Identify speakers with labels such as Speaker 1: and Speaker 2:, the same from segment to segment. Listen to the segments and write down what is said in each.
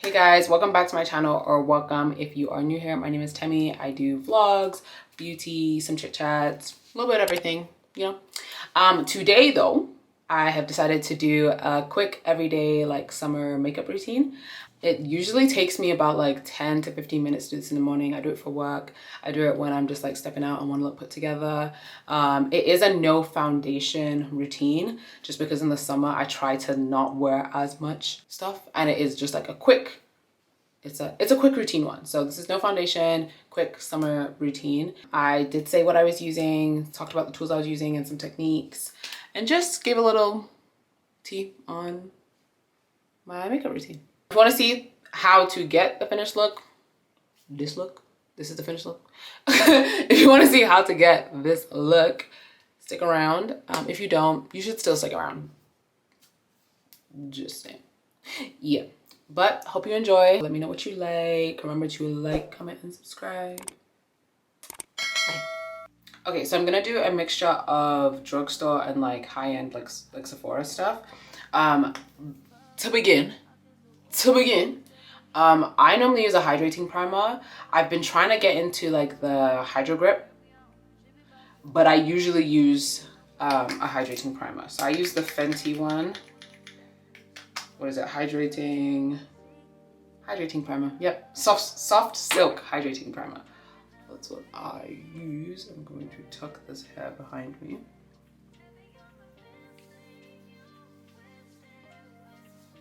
Speaker 1: Hey guys, welcome back to my channel, or welcome if you are new here. My name is Temi. I do vlogs, beauty, some chit chats, a little bit of everything, you know. Today though, I have decided to do a quick everyday like summer makeup routine. It usually takes me about like 10 to 15 minutes to do this in the morning. I do it for work. I do it when I'm just like stepping out and want to look put together. It is a no foundation routine just because in the summer I try to not wear as much stuff, and it is just like a quick, it's a quick routine one. So this is no foundation, quick summer routine. I did say what I was using, talked about the tools I was using and some techniques, and just gave a little tea on my makeup routine. If you want to see how to get the finished look, this is the finished look. If you want to see how to get this look, stick around. If you don't, you should still stick around. Just saying. Yeah, but hope you enjoy. Let me know what you like. Remember to like, comment, and subscribe. Bye. Okay, so I'm gonna do a mixture of drugstore and like high-end like Sephora stuff. To begin, I normally use a hydrating primer. I've been trying to get into like the Hydro Grip, but I usually use a hydrating primer. So I use the Fenty one. What is it? Hydrating primer. Yep, soft silk hydrating primer. That's what I use. I'm going to tuck this hair behind me.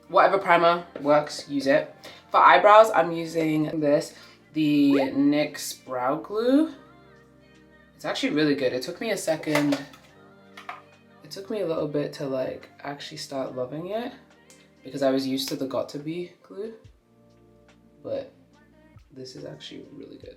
Speaker 1: Whatever primer works, use it. For eyebrows, I'm using the NYX Brow Glue. It's actually really good. It took me a second. It took me a little bit to like actually start loving it because I was used to the Got2b glue, but this is actually really good.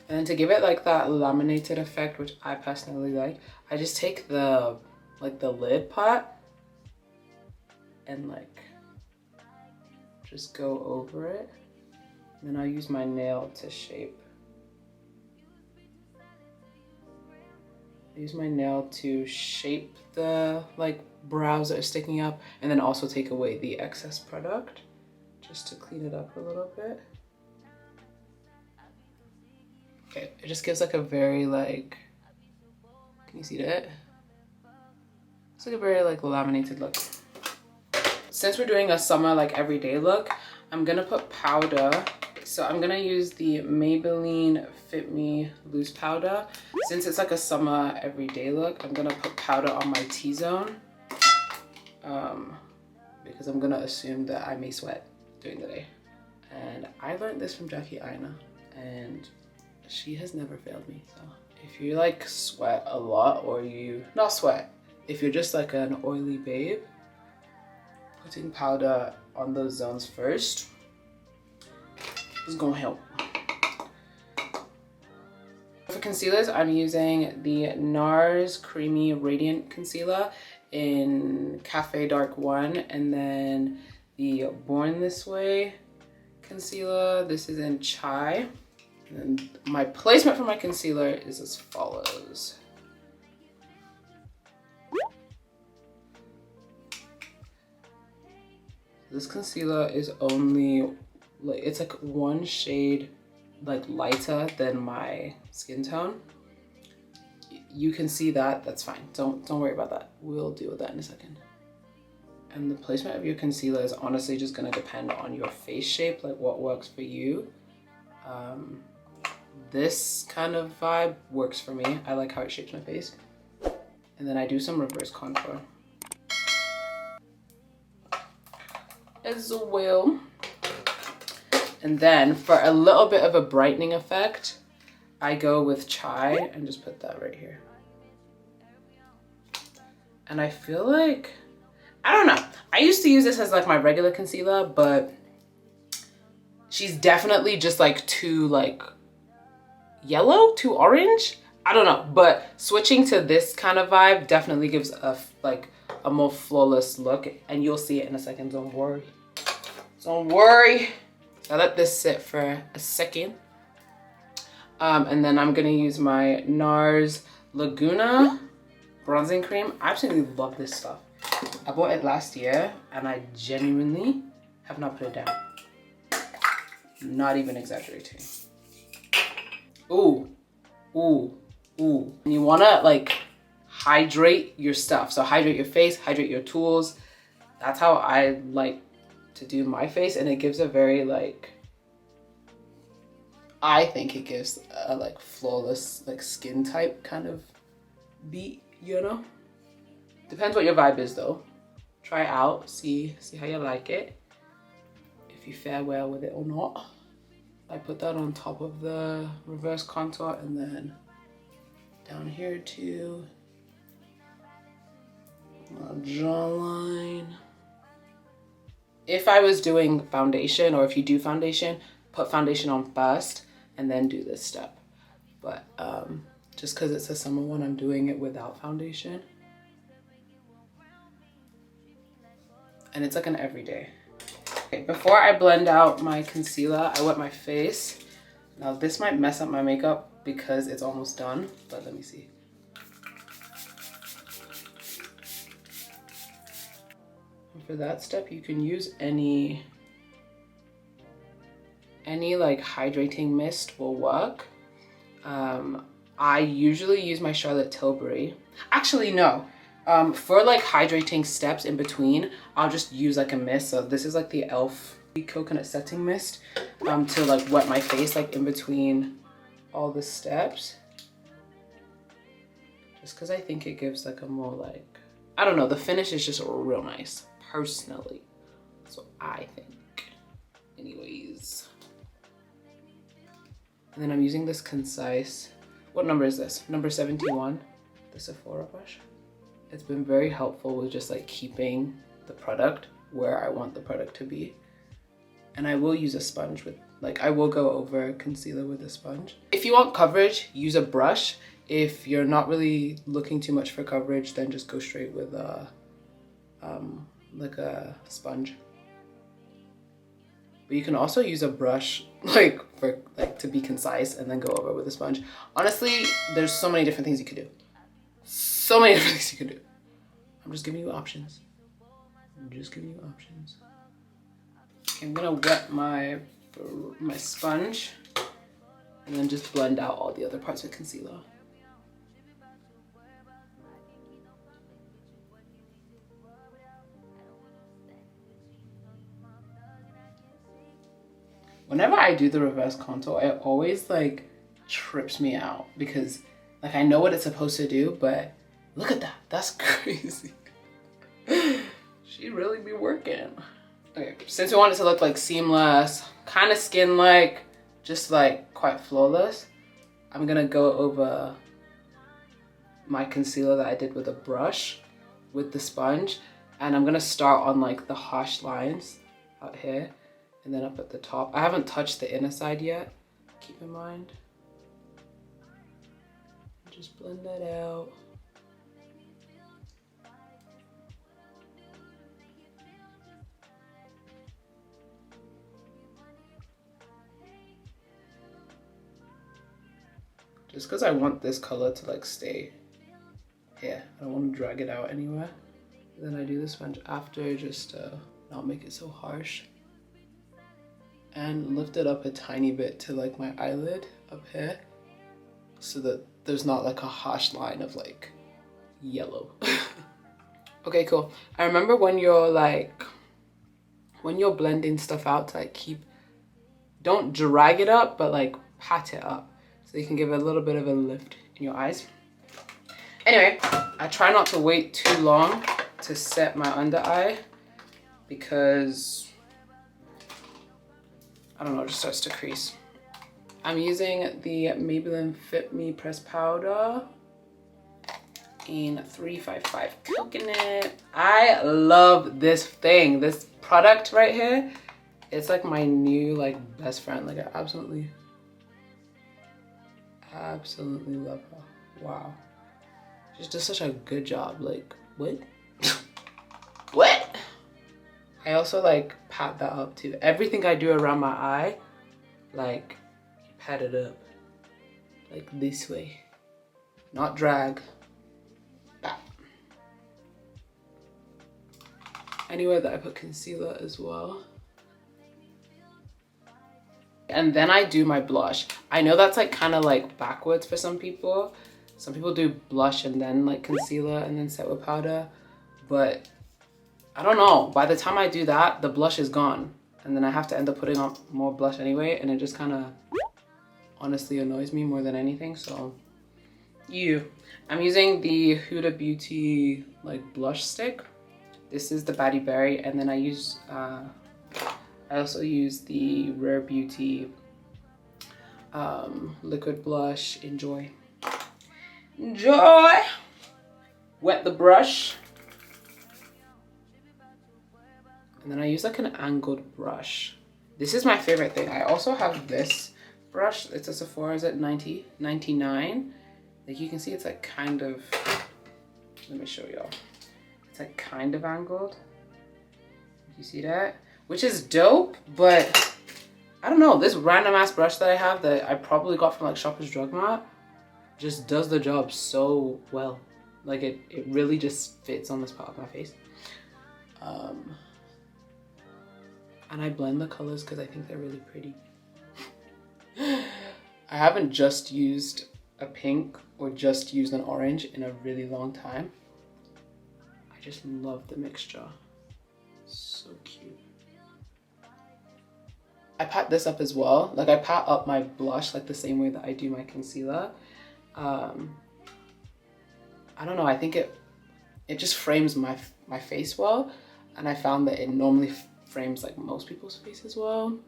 Speaker 1: And to give it like that laminated effect, which I personally like, I just take the lid part and like just go over it. And then I'll use my nail to shape. I use my nail to shape the like brows that are sticking up, and then also take away the excess product just to clean it up a little bit. Okay, it just gives like a very like, can you see that? It's like a very like laminated look. Since we're doing a summer like everyday look, I'm gonna put powder. So I'm gonna use the Maybelline Fit Me Loose Powder. Since it's like a summer everyday look, I'm gonna put powder on my T-zone because I'm gonna assume that I may sweat during the day. And I learned this from Jackie Aina, and she has never failed me. So if you like sweat a lot, or you not sweat, if you're just like an oily babe, putting powder on those zones first is gonna help. For concealers, I'm using the NARS Creamy Radiant Concealer in Cafe Dark 1, and then the Born This Way concealer. This is in Chai. And my placement for my concealer is as follows. This concealer is only like, it's like one shade like lighter than my skin tone. You can see that, that's fine. Don't worry about that. We'll deal with that in a second. And the placement of your concealer is honestly just gonna depend on your face shape, like what works for you. This kind of vibe works for me. I like how it shapes my face. And then I do some reverse contour as well. And then for a little bit of a brightening effect, I go with Chai and just put that right here. And I feel like, I don't know. I used to use this as like my regular concealer, but she's definitely just like too like yellow, too orange. I don't know, but switching to this kind of vibe definitely gives a like a more flawless look, and you'll see it in a second. Don't worry. Don't worry. I let this sit for a second. And then I'm gonna use my NARS Laguna bronzing cream. I absolutely love this stuff. I bought it last year and I genuinely have not put it down. Not even exaggerating. Ooh, ooh, ooh. And you wanna like hydrate your stuff. So hydrate your face, hydrate your tools. That's how I like to do my face, and it gives a very like, I think it gives a like flawless like skin type kind of beat, you know? Depends what your vibe is though. Try it out, see how you like it. If you fare well with it or not. I put that on top of the reverse contour and then down here too. Jawline. If I was doing foundation, or if you do foundation, put foundation on first and then do this step. But just because it's a summer one, I'm doing it without foundation. And it's like an everyday. Okay, before I blend out my concealer, I wet my face. Now this might mess up my makeup because it's almost done, but let me see. And for that step, you can use any like hydrating mist will work. I usually use my Charlotte Tilbury. Actually, no. For like hydrating steps in between, I'll just use like a mist. So this is like the e.l.f. coconut setting mist to like wet my face like in between all the steps. Just because I think it gives like a more like, I don't know, the finish is just real nice, personally. So I think. Anyways. And then I'm using this concise, what number is this? Number 71, the Sephora brush. It's been very helpful with just like keeping the product where I want the product to be. And I will use a sponge with, like I will go over concealer with a sponge. If you want coverage, use a brush. If you're not really looking too much for coverage, then just go straight with like a sponge. But you can also use a brush like for like to be concise and then go over with a sponge. Honestly, there's so many different things you could do. So many different things you can do. I'm just giving you options. I'm just giving you options. Okay, I'm gonna wet my sponge and then just blend out all the other parts with concealer. Whenever I do the reverse contour, it always like trips me out because like I know what it's supposed to do, but look at that, that's crazy. She really be working. Okay, since we want it to look like seamless, kind of skin-like, just like quite flawless, I'm gonna go over my concealer that I did with a brush with the sponge, and I'm gonna start on like the harsh lines out here and then up at the top. I haven't touched the inner side yet, keep in mind. Just blend that out. Just because I want this color to like stay here. I don't want to drag it out anywhere. Then I do the sponge after just to not make it so harsh. And lift it up a tiny bit to like my eyelid up here so that there's not like a harsh line of like yellow. Okay, cool. I remember when you're blending stuff out to like don't drag it up, but like pat it up so you can give it a little bit of a lift in your eyes. Anyway, I try not to wait too long to set my under eye because I don't know, it just starts to crease. I'm using the Maybelline Fit Me Pressed Powder in 355 Coconut. I love this thing. This product right here, it's like my new like best friend. Like I absolutely love her. Wow. She does such a good job. Like, what? What? I also like pat that up too. Everything I do around my eye, like pat it up. like this way, not drag. Back. Anywhere that I put concealer as well. And then I do my blush. I know that's like kind of like backwards for some people. Some people do blush and then like concealer and then set with powder. But I don't know. By the time I do that, the blush is gone. And then I have to end up putting on more blush anyway. And it just kind of honestly annoys me more than anything. So I'm using the Huda Beauty like blush stick. This is the Baddie Berry. And then I also use the Rare Beauty liquid blush, Enjoy. Enjoy! Wet the brush. And then I use like an angled brush. This is my favorite thing. I also have this brush. It's a Sephora, is it $99? Like you can see it's like kind of, let me show y'all. It's like kind of angled. You see that? Which is dope, but I don't know, this random ass brush that I have that I probably got from like Shoppers Drug Mart just does the job so well. Like it really just fits on this part of my face. And I blend the colors because I think they're really pretty. I haven't just used a pink or just used an orange in a really long time. I just love the mixture. So cute. I pat this up as well. Like I pat up my blush like the same way that I do my concealer. I don't know, I think it just frames my face well. And I found that it normally frames like most people's face as well.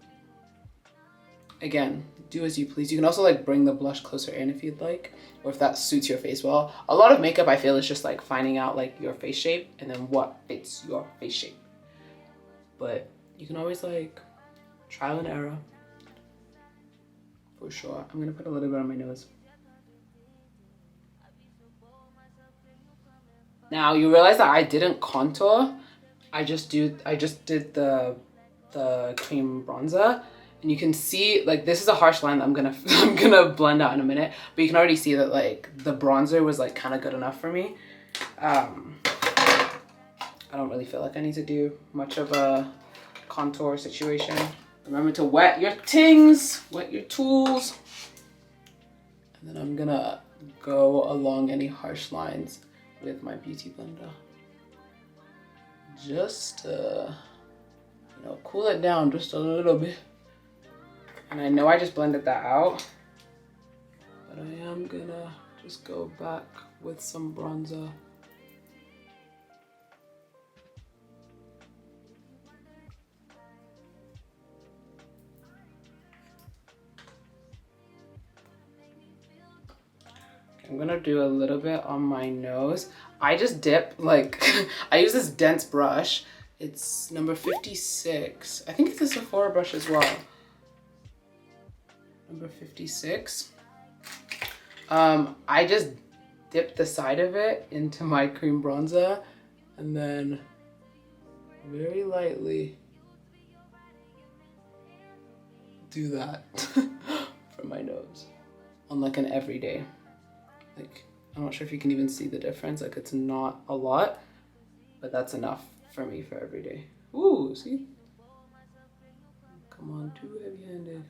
Speaker 1: Again, do as you please. You can also like bring the blush closer in if you'd like, or if that suits your face well. A lot of makeup I feel is just like finding out like your face shape and then what fits your face shape. But you can always like trial and error for sure. I'm gonna put a little bit on my nose. Now you realize that I didn't contour. I just did the cream bronzer, and you can see like this is a harsh line that I'm gonna blend out in a minute, but you can already see that like the bronzer was like kind of good enough for me. I don't really feel like I need to do much of a contour situation. Remember to wet your things, wet your tools. And then I'm gonna go along any harsh lines with my beauty blender. Just to, you know, cool it down just a little bit. And I know I just blended that out, but I am gonna just go back with some bronzer. I'm gonna do a little bit on my nose. I just dip, like, I use this dense brush. It's number 56. I think it's a Sephora brush as well. Number 56. I just dip the side of it into my cream bronzer and then very lightly do that for my nose on like an everyday. Like, I'm not sure if you can even see the difference. Like, it's not a lot, but that's enough for me for every day. Ooh, see? Come on, too heavy-handed.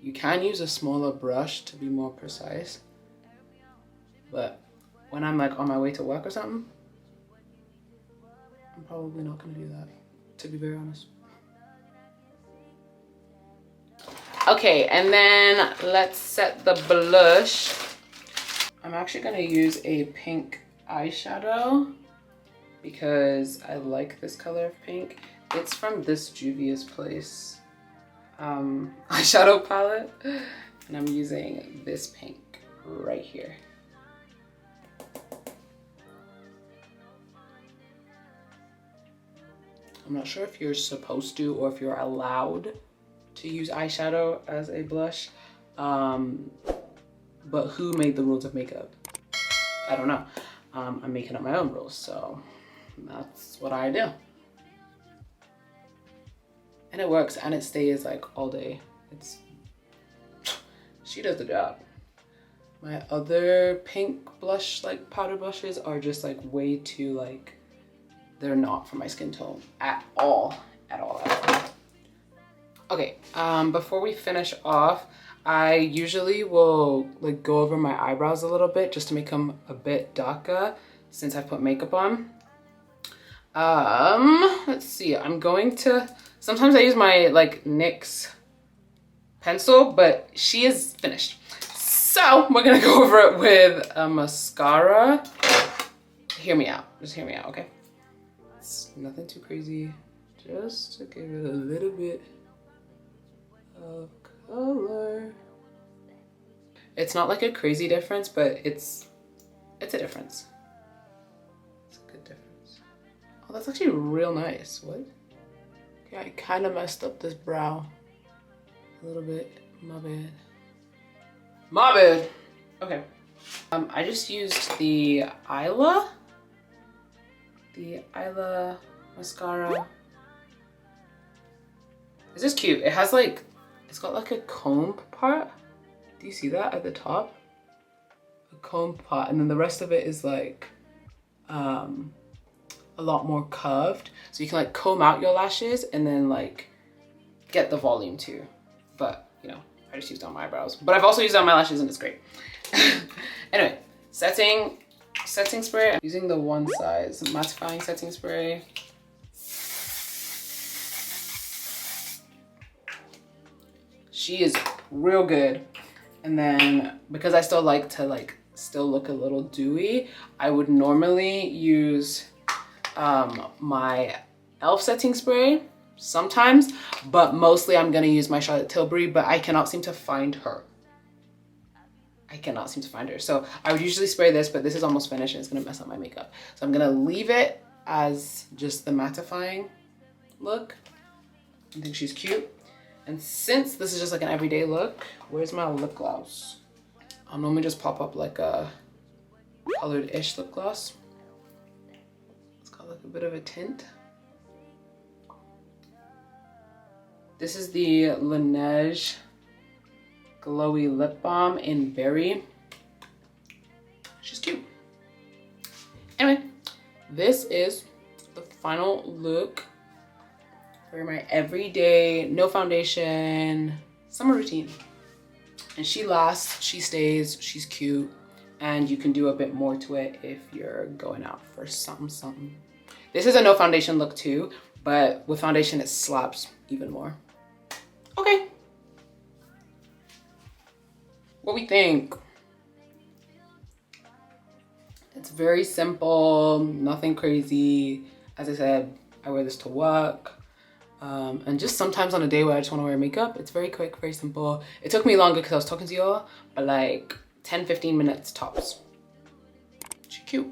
Speaker 1: You can use a smaller brush to be more precise, but when I'm like on my way to work or something, I'm probably not gonna do that, to be very honest. Okay, and then let's set the blush. I'm actually gonna use a pink eyeshadow because I like this color of pink. It's from this Juvia's Place eyeshadow palette, and I'm using this pink right here. I'm not sure if you're supposed to or if you're allowed to use eyeshadow as a blush, but who made the rules of makeup? I don't know. I'm making up my own rules, so that's what I do. And it works and it stays like all day. It's she does the job. My other pink blush, like powder blushes, are just like way too like, they're not for my skin tone at all, at all. Okay, before we finish off, I usually will like go over my eyebrows a little bit just to make them a bit darker since I put makeup on. Let's see, I'm going to, sometimes I use my like NYX pencil, but she is finished. So we're gonna go over it with a mascara. Hear me out, just hear me out, okay? It's nothing too crazy, just to give it a little bit of color. It's not like a crazy difference, but it's a difference. It's a good difference. Oh, that's actually real nice. What? Okay, I kind of messed up this brow a little bit. My bad. My bad. Okay. I just used the Isla mascara. This is cute. It has like, it's got like a comb part. Do you see that at the top? A comb part, and then the rest of it is like a lot more curved. So you can like comb out your lashes and then like get the volume too. But you know, I just used it on my eyebrows. But I've also used it on my lashes and it's great. Anyway, setting spray. I'm using the one size mattifying setting spray. She is real good. And then because I still like to like still look a little dewy, I would normally use my e.l.f. setting spray sometimes, but mostly I'm gonna use my Charlotte Tilbury, but I cannot seem to find her. I cannot seem to find her. So I would usually spray this, but this is almost finished and it's gonna mess up my makeup. So I'm gonna leave it as just the mattifying look. I think she's cute. And since this is just like an everyday look, where's my lip gloss? I'll normally just pop up like a colored-ish lip gloss. It's got like a bit of a tint. This is the Laneige Glowy Lip Balm in Berry. She's cute. Anyway, this is the final look for my everyday, no foundation, summer routine. And she lasts, she stays, she's cute, and you can do a bit more to it if you're going out for something. This is a no foundation look too, but with foundation it slaps even more. Okay. What we think? It's very simple, nothing crazy. As I said, I wear this to work. And just sometimes on a day where I just want to wear makeup, it's very quick, very simple. It took me longer because I was talking to y'all, but like 10-15 minutes tops. She's cute.